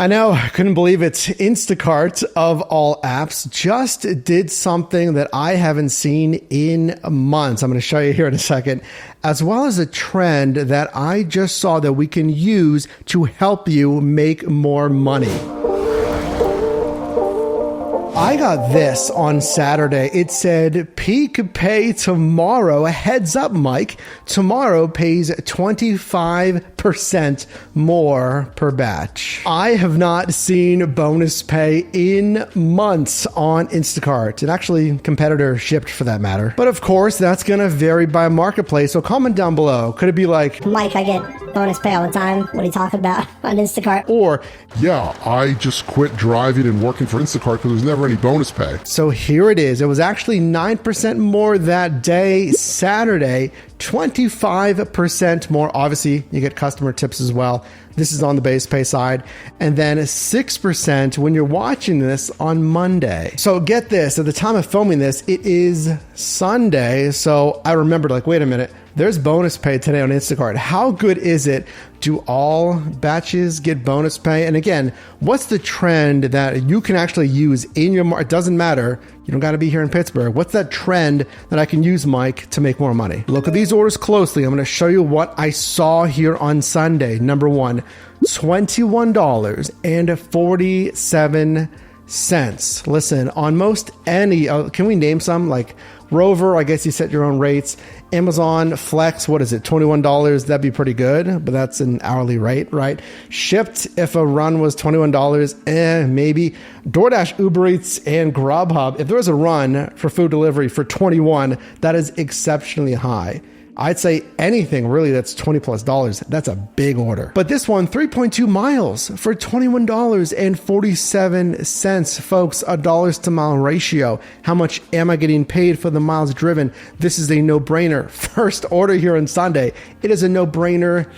I know, I couldn't believe it. Instacart, of all apps, just did something that I haven't seen in months. I'm going to show you here in a second, as well as a trend that I just saw that we can use to help you make more money. I got this on Saturday. It said, Peak Pay tomorrow. A heads up, Mike. Tomorrow pays 25% more per batch. I have not seen bonus pay in months on Instacart, and actually competitor shipped for that matter. But of course, that's going to vary by marketplace. So comment down below. Could it be like, Mike, I get bonus pay all the time. What are you talking about on Instacart? Or, yeah, I just quit driving and working for Instacart because there's never any bonus pay. So here it is. It was actually 9% more that day, Saturday, 25% more. Obviously, you get customer tips as well. This is on the base pay side. And then 6% when you're watching this on Monday. So get this, at the time of filming this, it is Sunday. So I remembered, like, wait a minute, there's bonus pay today on Instacart. How good is it? Do all batches get bonus pay? And again, what's the trend that you can actually use in your market? It doesn't matter. You don't got to be here in Pittsburgh. What's that trend that I can use, Mike, to make more money? Look at these orders closely. I'm going to show you what I saw here on Sunday. Number one, $21.47. Listen, on most any, can we name some? Like Rover, I guess you set your own rates. Amazon Flex, what is it? $21. That'd be pretty good, but that's an hourly rate, right? Shipped, if a run was $21, maybe. DoorDash, Uber Eats, and Grubhub, if there was a run for food delivery for 21, that is exceptionally high. I'd say anything really that's $20+, that's a big order. But this one, 3.2 miles for $21.47, folks, a dollars to mile ratio. How much am I getting paid for the miles driven? This is a no-brainer. First order here on Sunday. It is a no-brainer.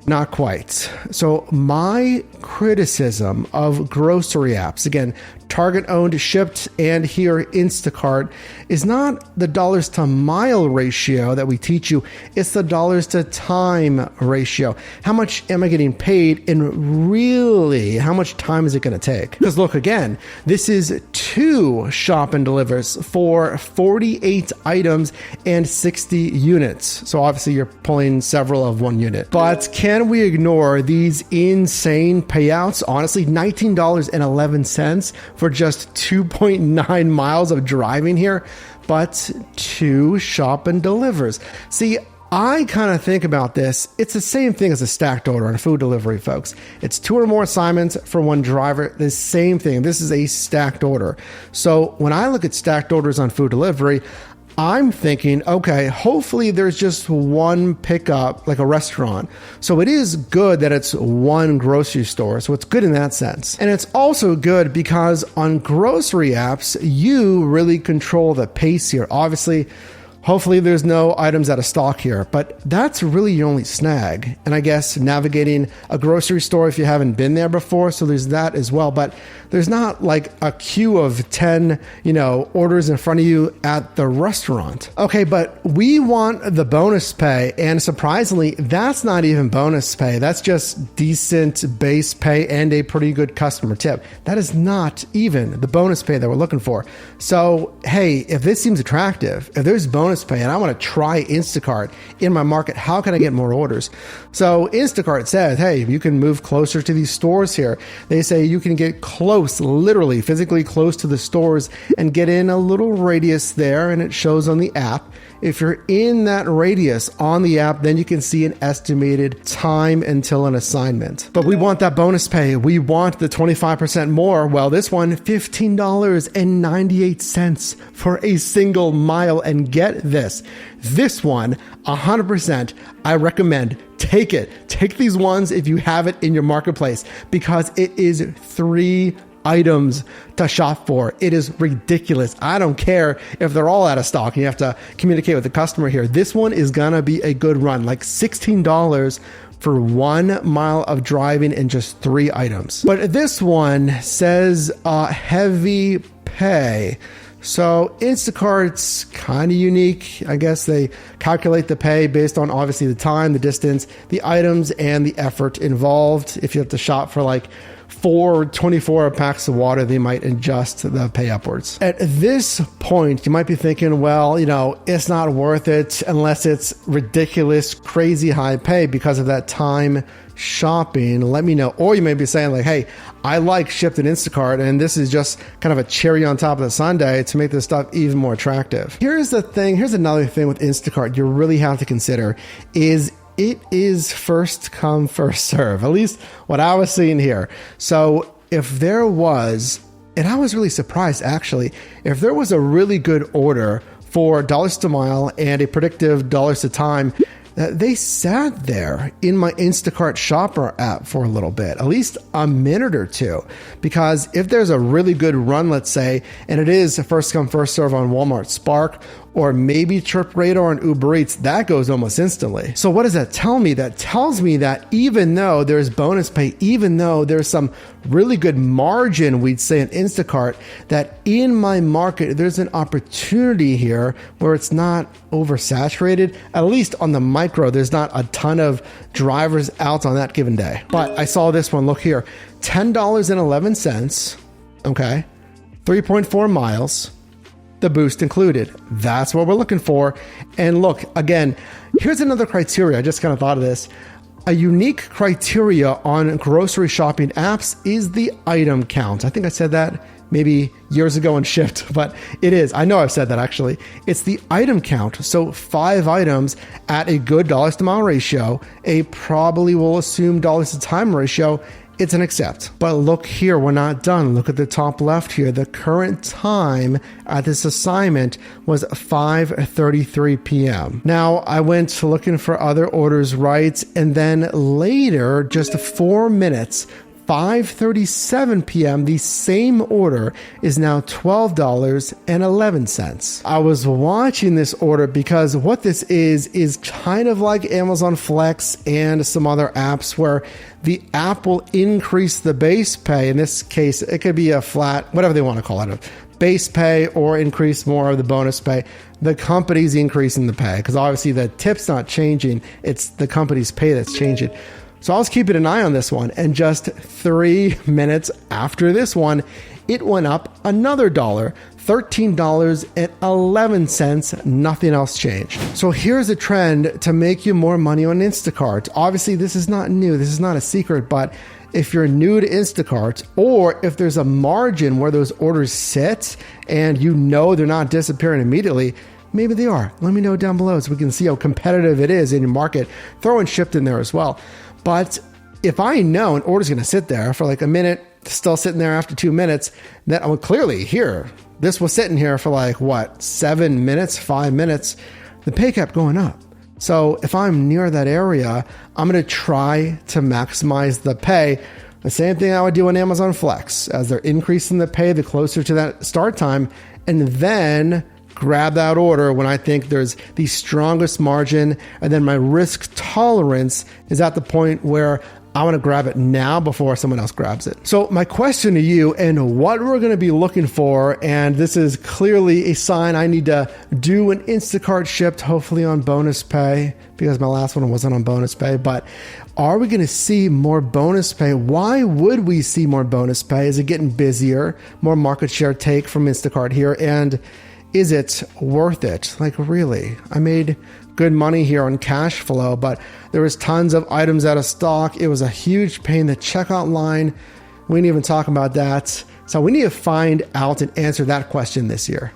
Not quite. So my criticism of grocery apps, again, Target owned, shipped, and here Instacart, is not the dollars to mile ratio that we teach you. It's the dollars to time ratio. How much am I getting paid, and really how much time is it going to take? Because look, again, this is 2 shop and delivers for 48 items and 60 units. So obviously you're pulling several of one unit. But can we ignore these insane payouts? Honestly, $19.11 for just 2.9 miles of driving here, but 2 shop and delivers. See, I kind of think about this. It's the same thing as a stacked order on food delivery, folks. It's 2 or more assignments for one driver. The same thing. This is a stacked order. So when I look at stacked orders on food delivery, I'm thinking, okay, hopefully there's just one pickup, like a restaurant. So it is good that it's one grocery store. So it's good in that sense. And it's also good because on grocery apps, you really control the pace here. Obviously, hopefully there's no items out of stock here, but that's really your only snag. And I guess navigating a grocery store if you haven't been there before, so there's that as well. But there's not like a queue of 10, orders in front of you at the restaurant. Okay, but we want the bonus pay, and surprisingly, that's not even bonus pay. That's just decent base pay and a pretty good customer tip. That is not even the bonus pay that we're looking for. So, hey, if this seems attractive, if there's bonus pay and I want to try Instacart in my market, how can I get more orders? So Instacart says, hey, you can move closer to these stores here. They say you can get close, literally physically close to the stores and get in a little radius there, and it shows on the app. If you're in that radius on the app, then you can see an estimated time until an assignment. But we want that bonus pay. We want the 25% more. Well, this one, $15.98 for a single mile. And get this one, 100%, I recommend take it. Take these ones if you have it in your marketplace, because it is 3 items to shop for. It is ridiculous. I don't care if they're all out of stock and you have to communicate with the customer here. This one is gonna be a good run, like $16 for 1 mile of driving and just 3 items. But this one says heavy pay. So Instacart's kind of unique. I guess they calculate the pay based on obviously the time, the distance, the items, and the effort involved. If you have to shop for like 24 packs of water, they might adjust the pay upwards. At this point, you might be thinking, well, it's not worth it unless it's ridiculous, crazy high pay because of that time shopping. Let me know. Or you may be saying like, hey, I like Shipt and Instacart, and this is just kind of a cherry on top of the sundae to make this stuff even more attractive. Here's another thing with Instacart you really have to consider is it is first come, first serve, at least what I was seeing here. So if there was, and I was really surprised actually, if there was a really good order for dollars to mile and a predictive dollars to time, they sat there in my Instacart shopper app for a little bit, at least a minute or two, because if there's a really good run, let's say, and it is a first come, first serve on Walmart Spark, or maybe TripRadar and Uber Eats, that goes almost instantly. So what does that tell me? That tells me that even though there's bonus pay, even though there's some really good margin, we'd say in Instacart, that in my market, there's an opportunity here where it's not oversaturated. At least on the micro, there's not a ton of drivers out on that given day. But I saw this one, look here, $10.11, okay, 3.4 miles, the boost included. That's what we're looking for. And look, again, here's another criteria. I just kind of thought of this. A unique criteria on grocery shopping apps is the item count. I think I said that maybe years ago on Shipt, but it is. I know I've said that actually. It's the item count. So 5 items at a good dollars to mile ratio, a probably will assume dollars to time ratio. It's an accept. But look here, we're not done. Look at the top left here. The current time at this assignment was 5:33 p.m. Now, I went looking for other orders, right? And then later, just 4 minutes, 5:37 p.m., the same order is now $12.11. I was watching this order because what this is kind of like Amazon Flex and some other apps where the app will increase the base pay. In this case, it could be a flat, whatever they want to call it, a base pay or increase more of the bonus pay. The company's increasing the pay because obviously the tip's not changing. It's the company's pay that's changing. So I was keeping an eye on this one, and just 3 minutes after this one, it went up another dollar, $13.11. Nothing else changed. So here's a trend to make you more money on Instacart. Obviously, this is not new. This is not a secret, but if you're new to Instacart, or if there's a margin where those orders sit and they're not disappearing immediately, maybe they are. Let me know down below so we can see how competitive it is in your market. Throw in Shipt in there as well. But if I know an order's going to sit there for like a minute, still sitting there after 2 minutes, then clearly here, this was sitting here for like 7 minutes, 5 minutes, the pay kept going up. So if I'm near that area, I'm going to try to maximize the pay. The same thing I would do on Amazon Flex, as they're increasing the pay the closer to that start time, and then grab that order when I think there's the strongest margin, and then my risk tolerance is at the point where I want to grab it now before someone else grabs it. So my question to you, and what we're going to be looking for, and this is clearly a sign I need to do an Instacart Shipt, hopefully on bonus pay, because my last one wasn't on bonus pay, but are we going to see more bonus pay? Why would we see more bonus pay? Is it getting busier? More market share take from Instacart here? And is it worth it? Like, really? I made good money here on cash flow, but there was tons of items out of stock. It was a huge pain in the checkout line. We didn't even talk about that. So we need to find out and answer that question this year.